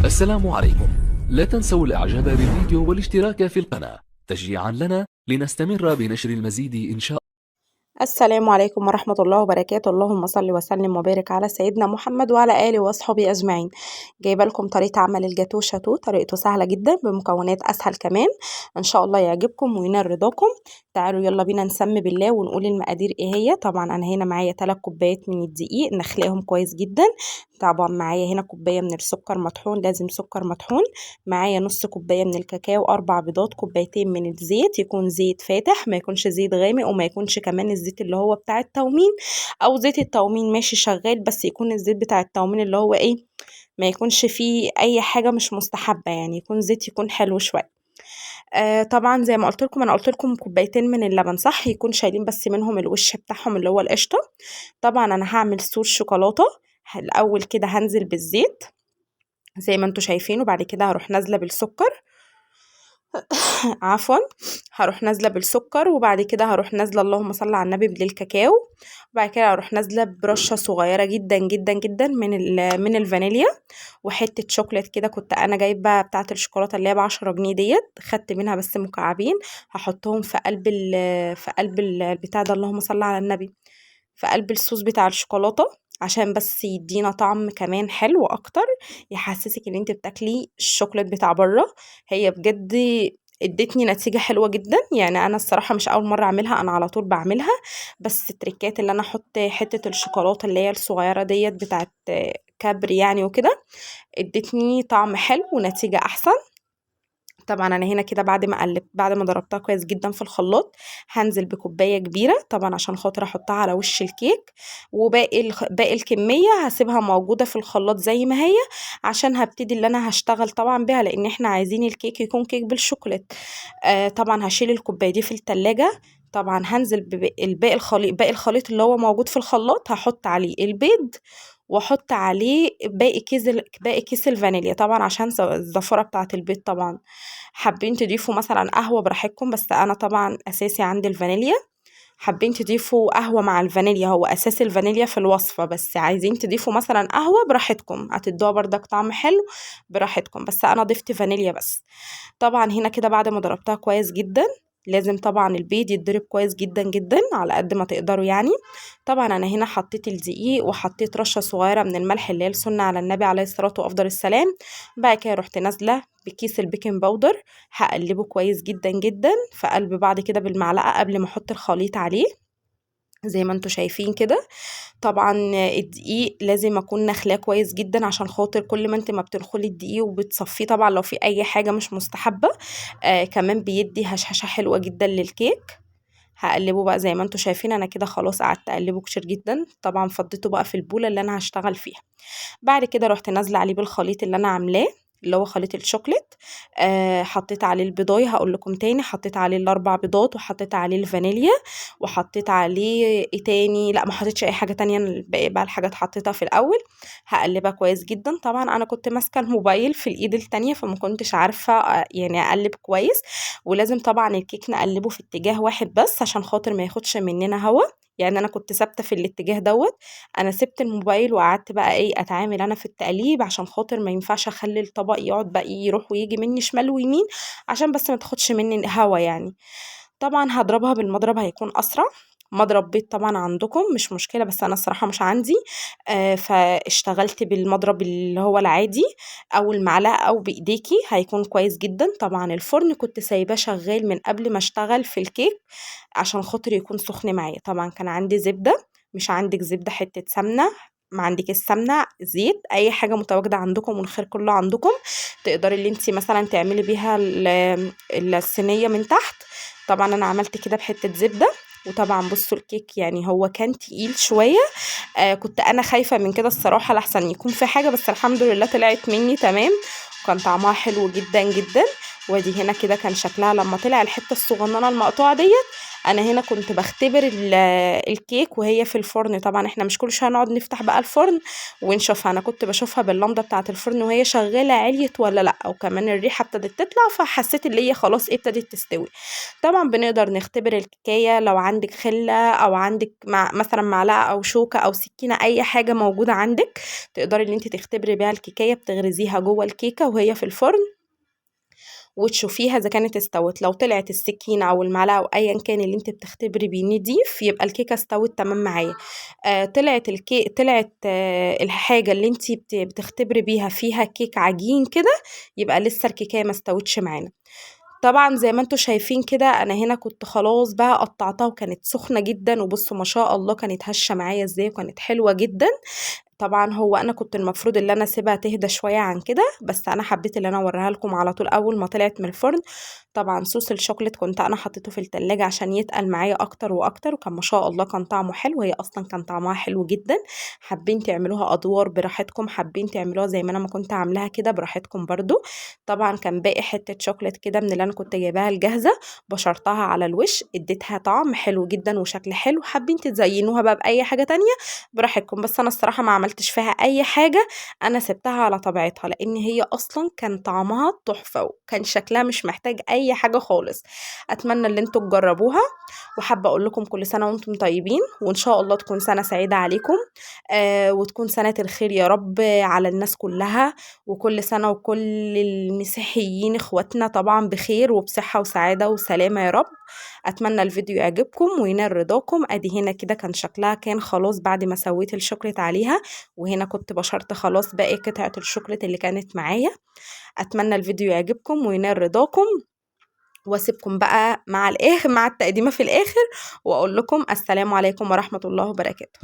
السلام عليكم. لا تنسوا الاعجاب بالفيديو والاشتراك في القناة تشجيعا لنا لنستمر بنشر المزيد إن شاء الله. السلام عليكم ورحمة الله وبركاته. اللهم صل وسلم وبارك على سيدنا محمد وعلى آله وصحبه أجمعين. جايبه لكم طريقة عمل الجاتو شاتو، طريقته سهلة جدا بمكونات أسهل كمان، إن شاء الله يعجبكم وينال رضاكم. تعالوا يلا بينا نسمي بالله ونقول المقادير إيه هي. طبعا أنا هنا معايا 3 كوبايات من الدقيق نخليهم كويس جدا. طبعا معايا هنا كوباية من السكر مطحون، لازم سكر مطحون. معايا نص كوباية من الكاكاو، 4 بيضات، كوبايتين من الزيت، يكون زيت فاتح ما يكونش زيت غامق، وما يكونش كمان الزيت اللي هو بتاع التومين، او زيت التومين ماشي شغال بس يكون الزيت بتاع التومين اللي هو ايه، ما يكونش فيه اي حاجة مش مستحبة، يعني يكون زيت يكون حلو شوية. طبعا زي ما قلت لكم، انا قلت لكم كوبايتين من اللبن صح، يكون شايلين بس منهم الوش بتاعهم اللي هو القشطة. طبعا انا هعمل صوص شوكولاتة. الاول كده هنزل بالزيت زي ما انتوا شايفين، وبعد كده هروح نازله بالسكر. عفوا. هروح نازله بالسكر، وبعد كده هروح نازله اللهم صل على النبي بالكاكاو، وبعد كده هروح نازله برشه صغيره جدا جدا جدا من الفانيليا، وحته شوكليت كده كنت انا جايبه بتاعه الشوكولاته اللي هي ب10 جنيه ديت، خدت منها بس مكعبين، هحطهم في قلب البتاع ده، اللهم صل على النبي، في قلب الصوص بتاع الشوكولاته، عشان بس يدينا طعم كمان حلو اكتر، يحسسك ان انت بتاكلي الشوكولات بتاع بره. هي بجد ادتني نتيجة حلوة جدا، يعني انا الصراحة مش اول مرة اعملها، انا على طول بعملها، بس التريكات اللي انا احط حتة الشوكولاتة اللي هي الصغيرة ديت بتاعت كابري يعني وكده، ادتني طعم حلو ونتيجة احسن. طبعا انا هنا كده بعد ما ضربتها كويس جدا في الخلاط، هنزل بكوبايه كبيره طبعا عشان خاطر احطها على وش الكيك، وباقي باقي الكميه هسيبها موجوده في الخلاط زي ما هي، عشان هبتدي اللي انا هشتغل طبعا بيها، لان احنا عايزين الكيك يكون كيك بالشوكولات. طبعا هشيل الكوبايه دي في التلاجة. طبعا هنزل باقي الخليط اللي هو موجود في الخلاط، هحط عليه البيض، واحط عليه باقي كيس الفانيليا طبعا عشان الزفرة بتاعة البيض. طبعا حابين تضيفوا مثلا قهوة براحتكم، بس انا طبعا اساسي عندي الفانيليا. حابين تضيفوا قهوة مع الفانيليا، هو اساس الفانيليا في الوصفة، بس عايزين تضيفوا مثلا قهوة براحتكم، هتدوها بردك طعم حلو براحتكم، بس انا ضفت فانيليا بس. طبعا هنا كده بعد ما ضربتها كويس جدا، لازم طبعا البيض يتضرب كويس جدا جدا على قد ما تقدروا يعني. طبعا انا هنا حطيت الدقيق وحطيت رشه صغيره من الملح اللي هي السنه على النبي عليه الصلاه وافضل السلام. بعد كده رحت نازله بكيس البيكنج باودر، هقلبه كويس جدا جدا في قلب بعض كده بالمعلقه قبل ما احط الخليط عليه زي ما انتوا شايفين كده. طبعا الدقيق لازم اكون نخلاه كويس جدا، عشان خاطر كل ما انت ما بتنخلي الدقيق وبتصفيه طبعا لو في اي حاجه مش مستحبه، كمان بيدي هشاشة حلوة جدا للكيك. هقلبه بقى زي ما انتوا شايفين، انا كده خلاص قعدت اقلبه كتير جدا، طبعا فضيته بقى في البولة اللي انا هشتغل فيها. بعد كده رحت نازله عليه بالخليط اللي انا عاملاه اللي هو خليط الشوكليت. حطيت عليه البيضايه، هقول لكم تاني، حطيت عليه ال4 بيضات، وحطيت عليه الفانيليا، وحطيت عليه ايه تاني، لا ما حطيتش اي حاجه تانية، الباقي بقى الحاجات حطيتها في الاول. هقلبها كويس جدا. طبعا انا كنت ماسكه الموبايل في الايد التانية، فما كنتش عارفه يعني اقلب كويس، ولازم طبعا الكيك نقلبه في اتجاه واحد بس عشان خاطر ما ياخدش مننا هوا، يعني انا كنت ثابته في الاتجاه دوت. انا سبت الموبايل وقعدت بقى ايه اتعامل انا في التقليب، عشان خاطر ما ينفعش اخلي الطبق يقعد بقى يروح ويجي مني شمال ويمين، عشان بس ما تاخدش مني هوا يعني. طبعا هضربها بالمضرب هيكون اسرع، مضرب بيض طبعا عندكم مش مشكله، بس انا الصراحه مش عندي. فاشتغلت بالمضرب اللي هو العادي، او المعلقه او بايديكي هيكون كويس جدا. طبعا الفرن كنت سايباه شغال من قبل ما اشتغل في الكيك عشان خاطر يكون سخن معايا. طبعا كان عندي زبده، مش عندك زبده حته سمنه، ما عندك السمنه زيت اي حاجه متواجده عندكم والخير كله عندكم، تقدري اللي انت مثلا تعملي بيها الصينيه من تحت. طبعا انا عملت كده بحته زبده. وطبعا بصوا الكيك يعني هو كان تقيل شويه، كنت انا خايفه من كده الصراحه لحسن يكون في حاجه، بس الحمد لله طلعت مني تمام، وكان طعمها حلو جدا جدا. وادي هنا كده كان شكلها لما طلع الحته الصغننه المقطوعه ديت. انا هنا كنت بختبر الكيك وهي في الفرن. طبعا احنا مش كل شويه نقعد نفتح بقى الفرن ونشوفها، انا كنت بشوفها باللمضه بتاعه الفرن وهي شغاله عليت ولا لا، وكمان الريحه ابتدت تطلع، فحسيت اللي هي خلاص ايه ابتدت تستوي. طبعا بنقدر نختبر الكيكه لو عندك خله او عندك مثلا معلقه او شوكه او سكينه، اي حاجه موجوده عندك تقدري ان انت تختبري بيها الكيكه، بتغرزيها جوه الكيكه وهي في الفرن وتشوفيها اذا كانت استوت. لو طلعت السكينه او المعلقه او ايا كان اللي انت بتختبري بيه نضيف، يبقى الكيكه استوت تمام معايا. طلعت الحاجه اللي انت بتختبري بيها فيها كيك عجين كده، يبقى لسه الكيكه ما استوتش معانا. طبعا زي ما انتوا شايفين كده انا هنا كنت خلاص بقى قطعتها وكانت سخنه جدا، وبصوا ما شاء الله كانت هشه معايا ازاي وكانت حلوه جدا. طبعا هو انا كنت المفروض ان انا اسيبها تهدى شويه عن كده، بس انا حبيت ان انا اوريها لكم على طول اول ما طلعت من الفرن. طبعا صوص الشوكليت كنت انا حطيته في التلاجة عشان يتقل معايا اكتر واكتر، وكان ما شاء الله كان طعمه حلو، هي اصلا كان طعمها حلو جدا. حابين تعملوها ادوار براحتكم، حابين تعملوها زي ما انا ما كنت عاملاها كده براحتكم برضو. طبعا كان باقي حته شوكليت كده من اللي انا كنت جايباها الجاهزه، بشرتها على الوش اديتها طعم حلو جدا وشكل حلو. حابين تزينوها بقى باي حاجه تانية براحتكم، بس انا الصراحه ما عملتش فيها اي حاجه، انا سبتها على طبيعتها لان هي اصلا كان طعمها تحفه وكان شكلها مش محتاج اي حاجه خالص. اتمنى ان انتوا تجربوها، وحابه اقول لكم كل سنه وانتم طيبين، وان شاء الله تكون سنه سعيده عليكم، وتكون سنه الخير يا رب على الناس كلها، وكل سنه وكل المسيحيين اخواتنا طبعا بخير وبصحه وسعاده وسلامه يا رب. اتمنى الفيديو يعجبكم وينال رضاكم. ادي هنا كده كان شكلها كان خلاص بعد ما سويت الشوكليت عليها، وهنا كنت بشرت خلاص باقي قطعه الشوكليت اللي كانت معايا. اتمنى الفيديو يعجبكم وينال رضاكم، واسيبكم بقى مع الاخر مع التقديمه في الاخر، واقول لكم السلام عليكم ورحمه الله وبركاته.